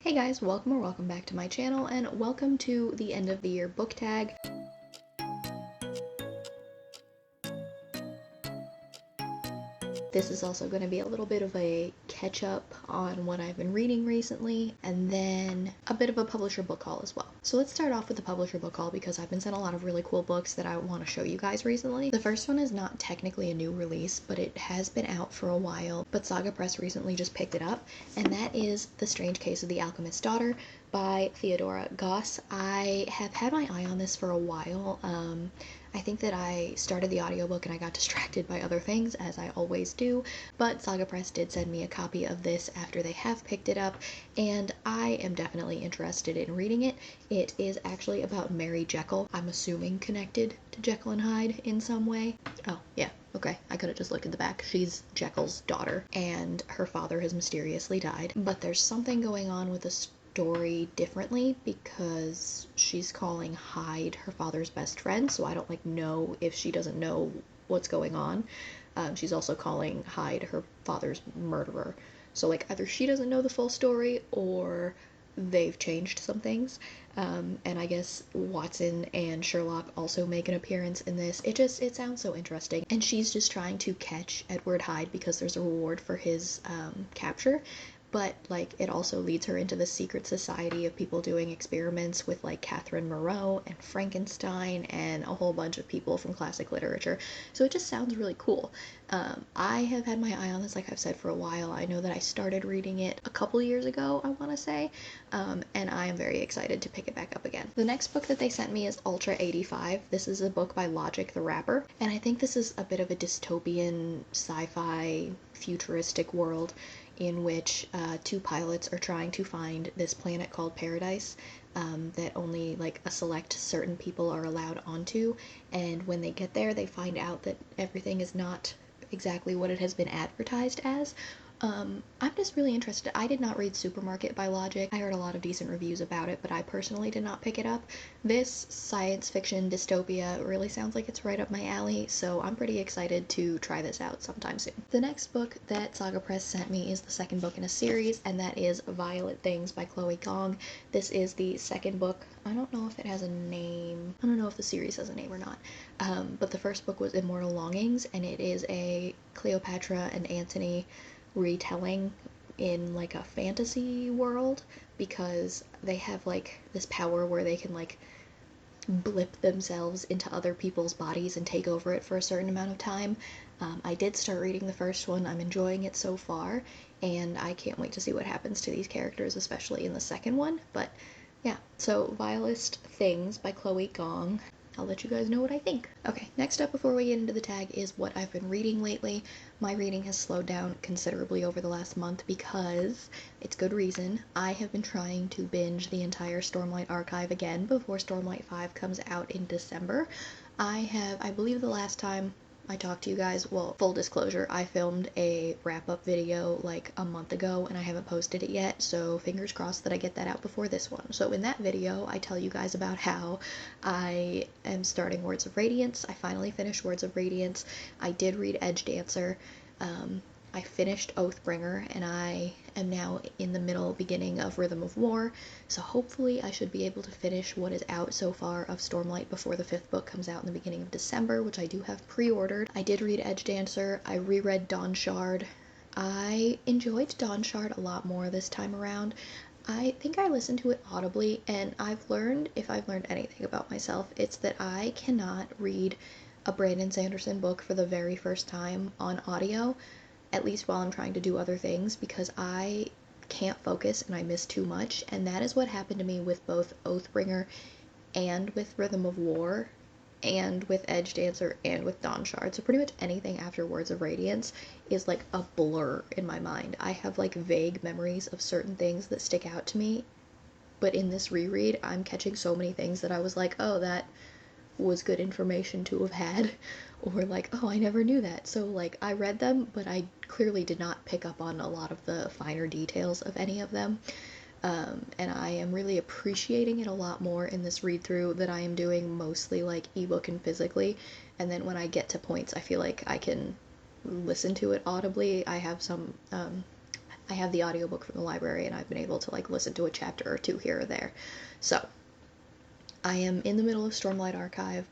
Hey guys, welcome or welcome back to my channel, and welcome to the end of the year book tag. This is also going to be a little bit of a catch up on what I've been reading recently, and then a bit of a publisher book haul as well. So let's start off with the publisher book haul because I've been sent a lot of really cool books that I want to show you guys recently. The first one is not technically a new release, but it has been out for a while, but Saga Press recently just picked it up, and that is The Strange Case of the Alchemist's Daughter by Theodora Goss. I have had my eye on this for a while. I think that I started the audiobook and I got distracted by other things, as I always do, but Saga Press did send me a copy of this after they have picked it up, and I am definitely interested in reading it. It is actually about Mary Jekyll. I'm assuming connected to Jekyll and Hyde in some way. Oh, yeah. Okay, I could have just looked at the back. She's Jekyll's daughter, and her father has mysteriously died, but there's something going on with the story differently because she's calling Hyde her father's best friend, so I don't know if she doesn't know what's going on. She's also calling Hyde her father's murderer, so either she doesn't know the full story or they've changed some things. And I guess Watson and Sherlock also make an appearance in this. It sounds so interesting, and she's just trying to catch Edward Hyde because there's a reward for his capture, but it also leads her into the secret society of people doing experiments with Catherine Moreau and Frankenstein and a whole bunch of people from classic literature. So it just sounds really cool. I have had my eye on this, like I've said, for a while. I know that I started reading it a couple years ago, I want to say, and I am very excited to pick it back up again. The next book that they sent me is Ultra 85. This is a book by Logic the Rapper, and I think this is a bit of a dystopian sci-fi futuristic world in which two pilots are trying to find this planet called Paradise that only a select certain people are allowed onto, and when they get there they find out that everything is not exactly what it has been advertised as. I'm just really interested. I did not read Supermarket by Logic. I heard a lot of decent reviews about it, but I personally did not pick it up. This science fiction dystopia really sounds like it's right up my alley, so I'm pretty excited to try this out sometime soon. The next book that Saga Press sent me is the second book in a series, and that is Violet Things by Chloe Gong. This is the second book. I don't know if it has a name. I don't know if the series has a name or not. But the first book was Immortal Longings, and it is a Cleopatra and Antony retelling in a fantasy world, because they have this power where they can blip themselves into other people's bodies and take over it for a certain amount of time. I did start reading the first one. I'm enjoying it so far, and I can't wait to see what happens to these characters, especially in the second one. But yeah, so Violet Things by Chloe Gong. I'll let you guys know what I think. Okay, next up before we get into the tag is what I've been reading lately. My reading has slowed down considerably over the last month because it's good reason. I have been trying to binge the entire Stormlight archive again before Stormlight 5 comes out in December. I believe the last time I talked to you guys, well, full disclosure, I filmed a wrap-up video a month ago and I haven't posted it yet, so fingers crossed that I get that out before this one. So in that video, I tell you guys about how I am starting Words of Radiance. I finally finished Words of Radiance. I did read Edge Dancer. I finished Oathbringer, and I am now in the beginning of Rhythm of War, so hopefully I should be able to finish what is out so far of Stormlight before the 5th book comes out in the beginning of December, which I do have pre-ordered. I did read Edge Dancer. I reread Dawn Shard. I enjoyed Dawn Shard a lot more this time around. I think I listened to it audibly, and I've learned, if I've learned anything about myself, it's that I cannot read a Brandon Sanderson book for the very first time on audio, at least while I'm trying to do other things, because I can't focus and I miss too much, and that is what happened to me with both Oathbringer and with Rhythm of War and with Edge Dancer and with Dawn Shard. So pretty much anything after Words of Radiance is a blur in my mind. I have vague memories of certain things that stick out to me, but in this reread I'm catching so many things that I was oh, that was good information to have had, or oh, I never knew that. So I read them, but I clearly did not pick up on a lot of the finer details of any of them. And I am really appreciating it a lot more in this read-through that I am doing mostly ebook and physically, and then when I get to points I feel I can listen to it audibly. I have some I have the audiobook from the library and I've been able to like listen to a chapter or two here or there. So I am in the middle of Stormlight Archive.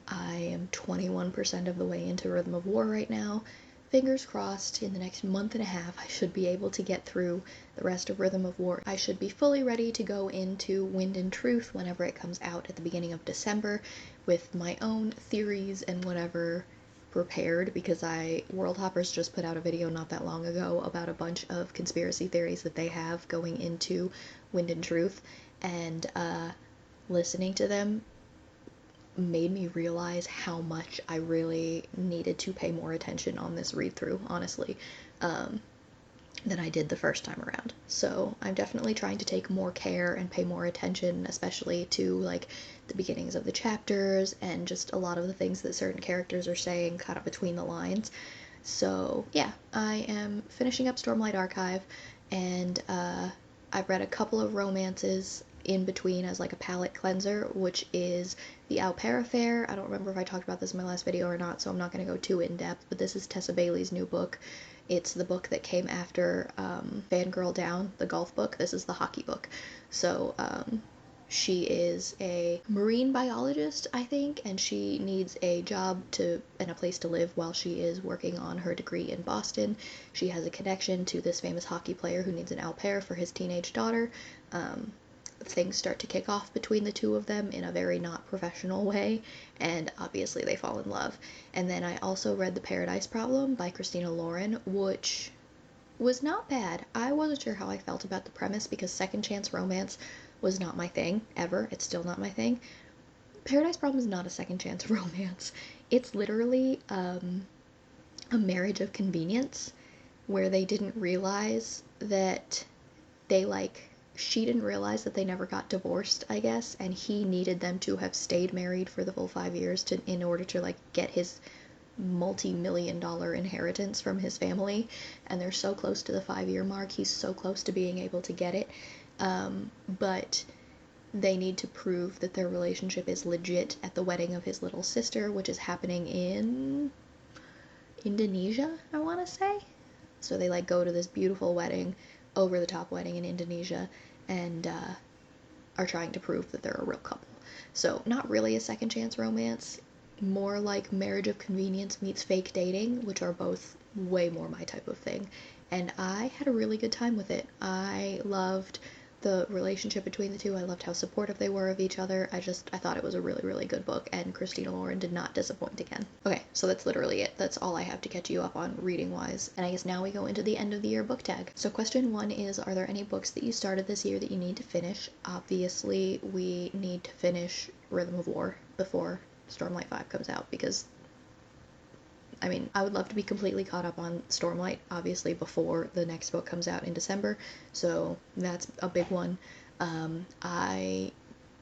I am 21% of the way into Rhythm of War right now. Fingers crossed, in the next month and a half, I should be able to get through the rest of Rhythm of War. I should be fully ready to go into Wind and Truth whenever it comes out at the beginning of December with my own theories and whatever prepared, because World Hoppers just put out a video not that long ago about a bunch of conspiracy theories that they have going into Wind and Truth, and listening to them made me realize how much I really needed to pay more attention on this read through, honestly, than I did the first time around. So I'm definitely trying to take more care and pay more attention, especially to like the beginnings of the chapters and just a lot of the things that certain characters are saying kind of between the lines. So yeah, I am finishing up Stormlight Archive, and I've read a couple of romances in between as like a palate cleanser, which is The Au Pair Affair. I don't remember if I talked about this in my last video or not, so I'm not going to go too in depth, but this is Tessa Bailey's new book. It's the book that came after Fangirl Down, the golf book. This is the hockey book. So she is a marine biologist, I think, and she needs a job and a place to live while she is working on her degree in Boston. She has a connection to this famous hockey player who needs an au pair for his teenage daughter. Things start to kick off between the two of them in a very not professional way, and obviously they fall in love. And then I also read The Paradise Problem by Christina Lauren, which was not bad. I wasn't sure how I felt about the premise because second chance romance was not my thing, ever. It's still not my thing. Paradise Problem is not a second chance romance. It's literally a marriage of convenience where they didn't realize that she didn't realize that they never got divorced, I guess, and he needed them to have stayed married for the full 5 years in order to like get his multi-million-dollar inheritance from his family, and they're so close to the 5-year mark. He's so close to being able to get it, but they need to prove that their relationship is legit at the wedding of his little sister, which is happening in Indonesia, I want to say. So they like go to this beautiful wedding, over the top wedding in Indonesia, and are trying to prove that they're a real couple. So not really a second chance romance, more like marriage of convenience meets fake dating, which are both way more my type of thing. And I had a really good time with it. I loved the relationship between the two. I loved how supportive they were of each other. I thought it was a really, really good book, and Christina Lauren did not disappoint again. Okay, so that's literally it. That's all I have to catch you up on reading-wise. And I guess now we go into the end of the year book tag. So question 1 is, are there any books that you started this year that you need to finish? Obviously, we need to finish Rhythm of War before Stormlight 5 comes out, because I mean, I would love to be completely caught up on Stormlight, obviously, before the next book comes out in December, so that's a big one. I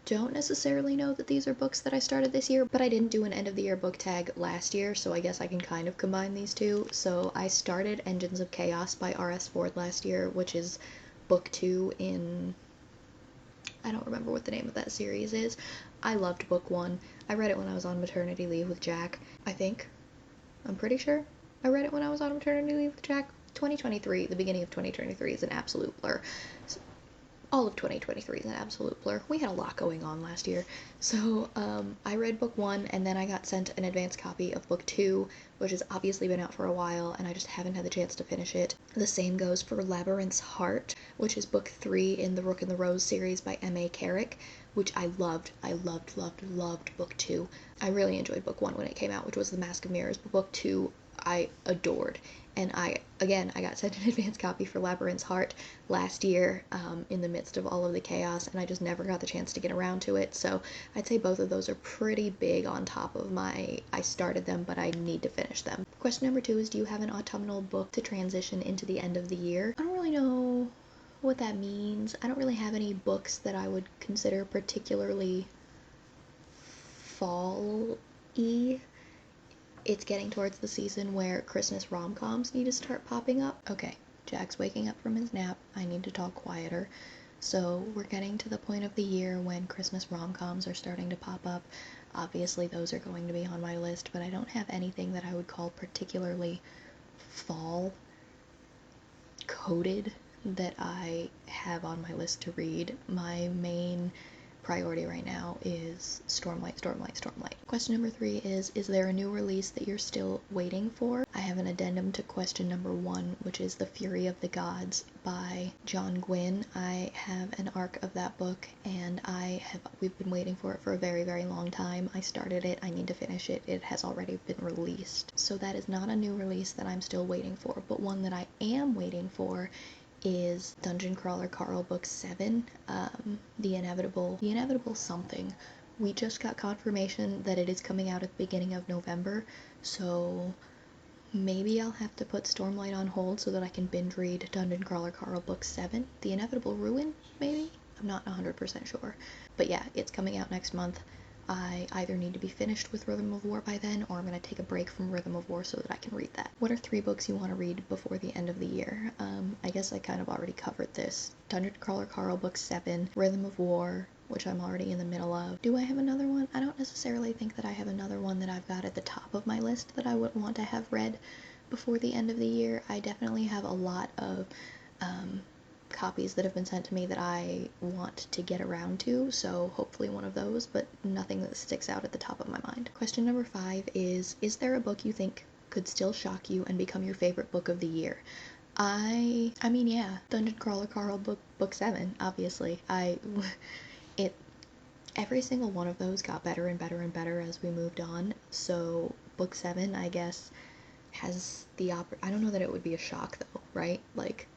don't necessarily know that these are books that I started this year, but I didn't do an end-of-the-year book tag last year, so I guess I can kind of combine these two. So I started Engines of Chaos by R.S. Ford last year, which is book 2 in... I don't remember what the name of that series is. I loved book 1. I read it when I was on maternity leave with Jack, I think. I'm pretty sure I read it when I was on maternity leave with Jack. 2023, the beginning of 2023 is an absolute blur. All of 2023 is an absolute blur. We had a lot going on last year. So I read book 1, and then I got sent an advance copy of book 2, which has obviously been out for a while, and I just haven't had the chance to finish it. The same goes for Labyrinth Heart, which is book 3 in the Rook and the Rose series by M.A. Carrick, which I loved. I loved book 2. I really enjoyed book 1 when it came out, which was The Mask of Mirrors, but book 2 I adored. And I got sent an advance copy for Labyrinth Heart last year in the midst of all of the chaos, and I just never got the chance to get around to it. So I'd say both of those are pretty big on top of my I started them, but I need to finish them. Question number 2 is, do you have an autumnal book to transition into the end of the year? I don't really know what that means. I don't really have any books that I would consider particularly fall-y. It's getting towards the season where Christmas rom-coms need to start popping up. Okay, Jack's waking up from his nap. I need to talk quieter. So we're getting to the point of the year when Christmas rom-coms are starting to pop up. Obviously those are going to be on my list, but I don't have anything that I would call particularly fall coded that I have on my list to read. My main priority right now is Stormlight, Stormlight, Stormlight. Question number 3 is there a new release that you're still waiting for? I have an addendum to question number 1, which is The Fury of the Gods by John Gwynne. I have an arc of that book, and we've been waiting for it for a very, very long time. I started it, I need to finish it. It has already been released. So that is not a new release that I'm still waiting for, but one that I am waiting for is Dungeon Crawler Carl Book 7, The Inevitable something. We just got confirmation that it is coming out at the beginning of November, so maybe I'll have to put Stormlight on hold so that I can binge read Dungeon Crawler Carl Book 7, The Inevitable Ruin, maybe? I'm not 100% sure. But yeah, it's coming out next month. I either need to be finished with Rhythm of War by then, or I'm going to take a break from Rhythm of War so that I can read that. What are 3 books you want to read before the end of the year? I guess I kind of already covered this. Dungeon Crawler Carl Book 7, Rhythm of War, which I'm already in the middle of. Do I have another one? I don't necessarily think that I have another one that I've got at the top of my list that I would want to have read before the end of the year. I definitely have a lot of copies that have been sent to me that I want to get around to, so hopefully one of those, but nothing that sticks out at the top of my mind. Question number 5 is there a book you think could still shock you and become your favorite book of the year? I mean, yeah, Dungeon Crawler Carl book 7, obviously. Every single one of those got better and better and better as we moved on, so book 7, I guess, has the I don't know that it would be a shock though, right? Like,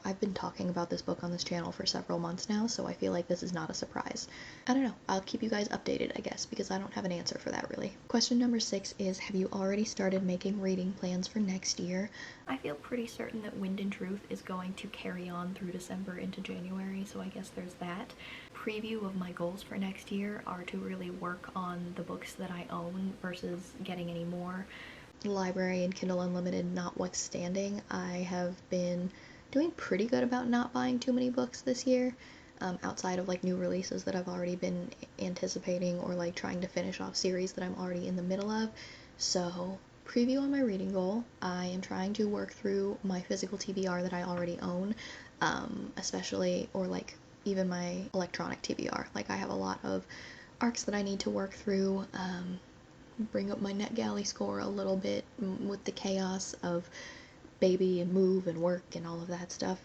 I've been talking about this book on this channel for several months now, so I feel like this is not a surprise. I don't know, I'll keep you guys updated, I guess, because I don't have an answer for that really. Question number 6 is, have you already started making reading plans for next year? I feel pretty certain that Wind and Truth is going to carry on through December into January, so I guess there's that. Preview of my goals for next year are to really work on the books that I own versus getting any more. Library and Kindle Unlimited notwithstanding, I have been doing pretty good about not buying too many books this year, outside of like new releases that I've already been anticipating, or like trying to finish off series that I'm already in the middle of. So, preview on my reading goal, I am trying to work through my physical TBR that I already own, especially, or like even my electronic TBR. Like, I have a lot of arcs that I need to work through, bring up my NetGalley score a little bit with the chaos of baby and move and work and all of that stuff.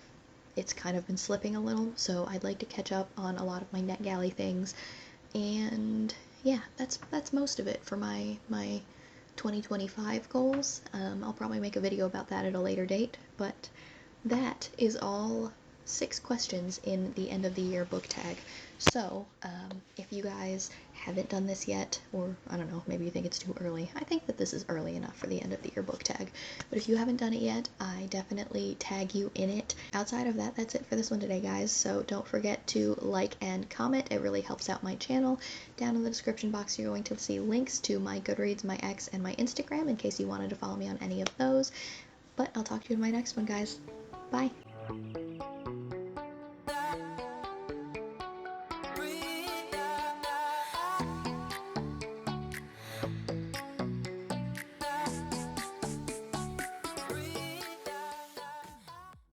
It's kind of been slipping a little, so I'd like to catch up on a lot of my NetGalley things. And yeah, that's most of it for my 2025 goals. I'll probably make a video about that at a later date, but that is all 6 questions in the end of the year book tag. So, if you guys haven't done this yet, or I don't know, maybe you think it's too early. I think that this is early enough for the end of the year book tag. But if you haven't done it yet, I definitely tag you in it. Outside of that, that's it for this one today, guys. So don't forget to like and comment. It really helps out my channel. Down in the description box, you're going to see links to my Goodreads, my X, and my Instagram in case you wanted to follow me on any of those. But I'll talk to you in my next one, guys. Bye.